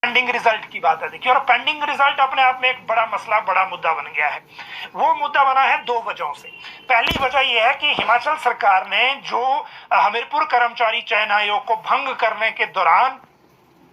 Pending result की बात है। देखिए, और पेंडिंग रिजल्ट अपने आप में एक बड़ा मसला, बड़ा मुद्दा बन गया है। वो मुद्दा बना है दो वजहों से। पहली वजह यह है कि हिमाचल सरकार ने जो हमीरपुर कर्मचारी चयन आयोग को भंग करने के दौरान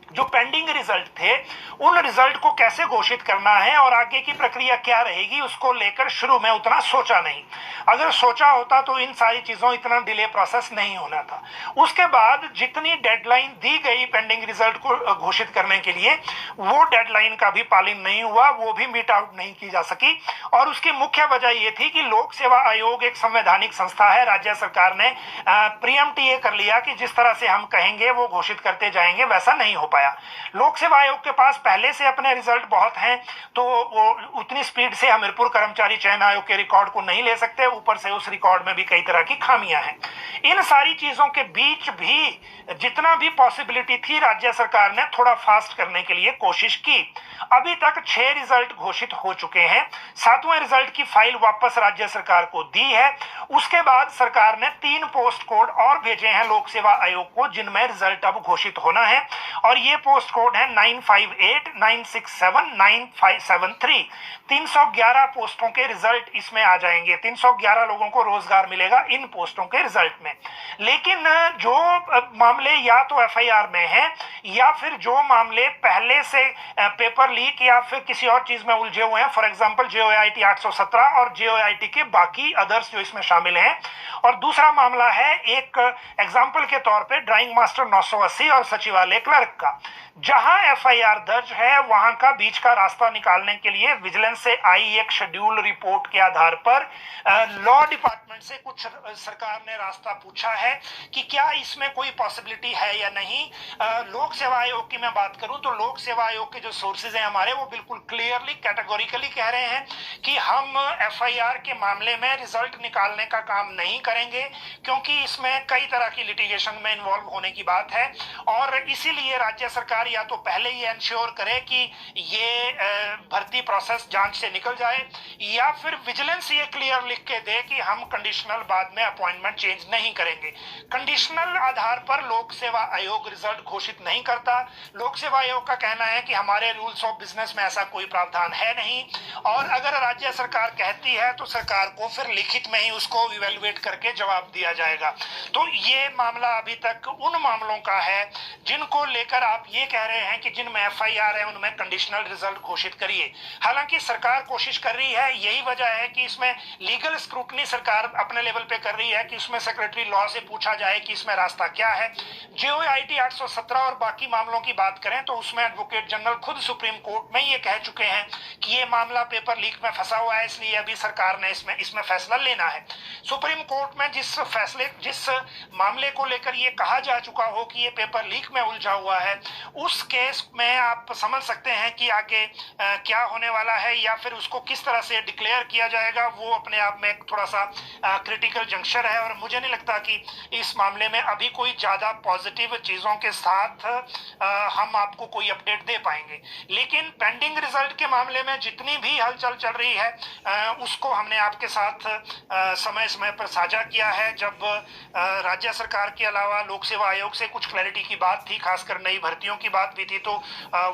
जो पेंडिंग रिजल्ट थे, उन रिजल्ट को कैसे घोषित करना है और आगे की प्रक्रिया क्या रहेगी, उसको लेकर शुरू में उतना सोचा नहीं। अगर सोचा होता तो इन सारी चीजों इतना डिले प्रोसेस नहीं होना था। उसके बाद जितनी डेडलाइन दी गई पेंडिंग रिजल्ट को घोषित करने के लिए, वो डेडलाइन का भी पालन नहीं हुआ, वो भी मीट आउट नहीं की जा सकी। और उसकी मुख्य वजह यह थी कि लोक सेवा आयोग एक संवैधानिक संस्था है। राज्य सरकार ने प्रीएम्प्ट ये कर लिया कि जिस तरह से हम कहेंगे वो घोषित करते जाएंगे, वैसा नहीं हो पाया। लोक सेवा आयोग के पास पहले से अपने रिजल्ट बहुत हैं, तो वो उतनी स्पीड से हमीरपुर कर्मचारी चयन आयोग के रिकॉर्ड को नहीं ले सकते। ऊपर से उस रिकॉर्ड में भी कई तरह की खामियां हैं। इन सारी चीजों के बीच भी जितना भी पॉसिबिलिटी थी, राज्य सरकार ने थोड़ा फास्ट करने के लिए कोशिश की। अभी तक 6 रिजल्ट घोषित हो चुके हैं। 7वें रिजल्ट की फाइल वापस राज्य सरकार को दी है। उसके बाद सरकार ने 3 पोस्ट कोड और भेजे हैं लोक सेवा आयोग को, जिनमें रिजल्ट अब घोषित होना है। और ये पोस्ट कोड है 958, 967, 9573। 311 पोस्टों के रिजल्ट इसमें आ जाएंगे। 311 लोगों को रोजगार मिलेगा इन पोस्टों के रिजल्ट में। लेकिन जो मामले या तो एफआईआर में हैं, या फिर जो मामले पहले से पेपर लीक या फिर किसी और चीज में उलझे हुए हैं, फॉर एग्जांपल जेओआईटी 817 और जेओआईटी के बाकी अदर्स जो इसमें शामिल हैं। और दूसरा मामला है, एक एग्जांपल के तौर पे ड्राइंग मास्टर 980 और सचिवालय क्लर्क का। जहां एफआईआर दर्ज है, वहां का बीच का रास्ता निकालने के लिए विजिलेंस से आई एक शेड्यूल रिपोर्ट के आधार पर लॉ डिपार्टमेंट से कुछ सरकार ने रास्ता पूछा है कि क्या इसमें कोई पॉसिबिलिटी है या नहीं। लोक सेवा आयोग की मैं बात करूं तो लोक सेवा आयोग के जो सोर्सेज हैं हमारे, वो बिल्कुल क्लियरली कैटेगोरिकली कह रहे हैं कि हम एफआईआर के मामले में रिजल्ट निकालने का काम नहीं करेंगे, क्योंकि इसमें कई तरह की लिटिगेशन में इन्वॉल्व होने की बात है। और इसीलिए राज्य सरकार या तो पहले ही इंश्योर करे कि ये भर्ती प्रोसेस जांच से निकल जाए, या फिर विजिलेंस ये क्लियर लिख के दे कि हम कंडीशनल बाद में अपॉइंटमेंट चेंज नहीं करेंगे। कंडीशनल आधार पर लोक सेवा आयोग रिजल्ट घोषित नहीं करता। लोक सेवा आयोग का कहना है कि हमारे रूल्स ऑफ बिजनेस में ऐसा कोई प्रावधान है नहीं, और अगर राज्य सरकार कहती है तो सरकार को फिर लिखित में ही उसको इवेलुएट करके जवाब दिया जाएगा। तो ये मामला अभी तक उन मामलों का है जिनको लेकर आप ये कह रहे हैं कि जिनमें एफआईआर है उनमें कंडीशनल रिजल्ट घोषित करिए। हालांकि सरकार कोशिश कर रही है, यही वजह है कि इसमें लीगल स्क्रूटनी सरकार अपने लेवल पे कर रही है कि इसमें सेक्रेटरी लॉ से पूछा जाए कि इसमें रास्ता क्या है। जेओआईटी 817 और बाकी मामलों की बात करें तो उसमें एडवोकेट जनरल खुद सुप्रीम कोर्ट में ये कह चुके हैं कि ये मामला पेपर लीक में फंसा हुआ है, इसलिए अभी सरकार ने इसमें फैसला लेना है। सुप्रीम कोर्ट में जिस मामले को लेकर ये कहा जा चुका हो कि ये पेपर लीक में उलझा हुआ है, उस केस में आप समझ सकते हैं कि आगे क्या होने वाला है, या फिर उसको किस तरह से डिक्लेयर किया जाएगा। वो अपने आप में थोड़ा सा क्रिटिकल जंक्शन है, और मुझे नहीं लगता कि इस मामले में अभी कोई ज्यादा पॉजिटिव चीजों के साथ हम आपको कोई अपडेट दे पाएंगे। लेकिन पेंडिंग रिजल्ट के मामले में जितनी भी हलचल चल रही है, उसको हमने आपके साथ समय समय पर साझा किया है। जब राज्य सरकार के अलावा लोक सेवा आयोग से कुछ क्लैरिटी की बात थी, खासकर नई भर्तियों की बात भी थी, तो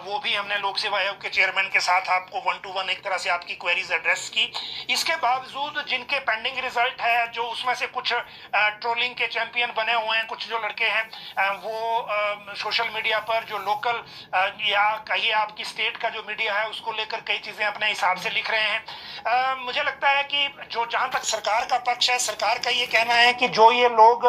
वो भी हमने लोक सेवा आयोग के चेयरमैन के साथ आपको 1 to 1 एक तरह से आपकी क्वेरीज एड्रेस की। इसके बावजूद जिनके पेंडिंग रिजल्ट है, जो उसमें से कुछ ट्रोलिंग के चैंपियन बने हुए हैं, कुछ जो लड़के हैं वो सोशल मीडिया पर जो लोकल या कहिए आपकी स्टेट का जो मीडिया है उसको लेकर कई चीजें अपने हिसाब से लिख रहे हैं। मुझे लगता है कि जो जहां तक सरकार का पक्ष है, सरकार का ये कहना है कि जो ये लोग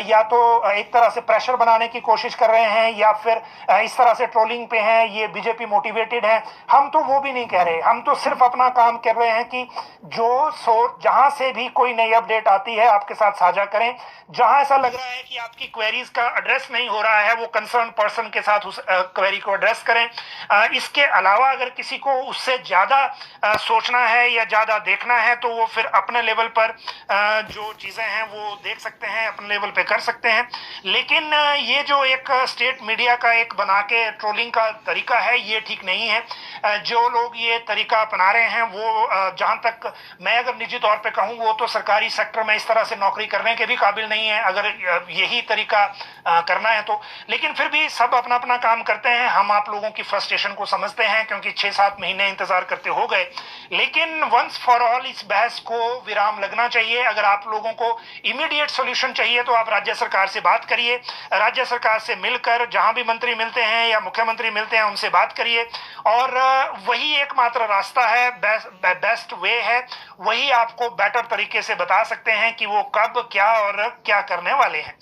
या तो एक तरह से प्रेशर बनाने की कोशिश कर रहे हैं या फिर इस तरह से ट्रोलिंग पे हैं, ये बीजेपी मोटिवेटेड है। हम तो वो भी नहीं कह रहे, हम तो सिर्फ अपना काम कर रहे हैं कि जहां से भी कोई नई अपडेट आती है आपके साथ साझा करें। जहां ऐसा लग रहा है कि आपकी क्वेरीज का एड्रेस नहीं हो रहा है, वो कंसर्न पर्सन के साथ उस क्वेरी को एड्रेस करें। इसके अलावा अगर किसी को उससे ज्यादा सोचना है या ज्यादा देखना है, तो वो फिर अपने लेवल पर जो चीजें हैं वो देख सकते हैं, अपने लेवल पे कर सकते हैं। लेकिन ये जो एक स्टेट मीडिया का का एक बना के ट्रोलिंग का तरीका है, ये ठीक नहीं है। जो लोग ये तरीका अपना रहे हैं वो जहां तक मैं अगर निजी तौर पे कहूं, वो तो सरकारी सेक्टर में इस तरह से नौकरी करने के भी काबिल नहीं है अगर यही तरीका करना है तो। लेकिन फिर भी सब अपना अपना काम करते हैं। हम आप लोगों की फ्रस्ट्रेशन को समझते हैं क्योंकि 6-7 महीने इंतजार करते हो गए, लेकिन वंस फॉर ऑल इस बहस को विराम लगना चाहिए। अगर आप लोगों को इमीडिएट सोल्यूशन चाहिए तो आप राज्य सरकार से बात करिए, राज्य सरकार से मिलकर जहां भी मंत्री मिलते हैं या मुख्यमंत्री मिलते हैं उनसे बात करिए, और वही एकमात्र रास्ता है, बेस्ट वे है। वही आपको बेटर तरीके से बता सकते हैं कि वो कब क्या और क्या करने वाले हैं।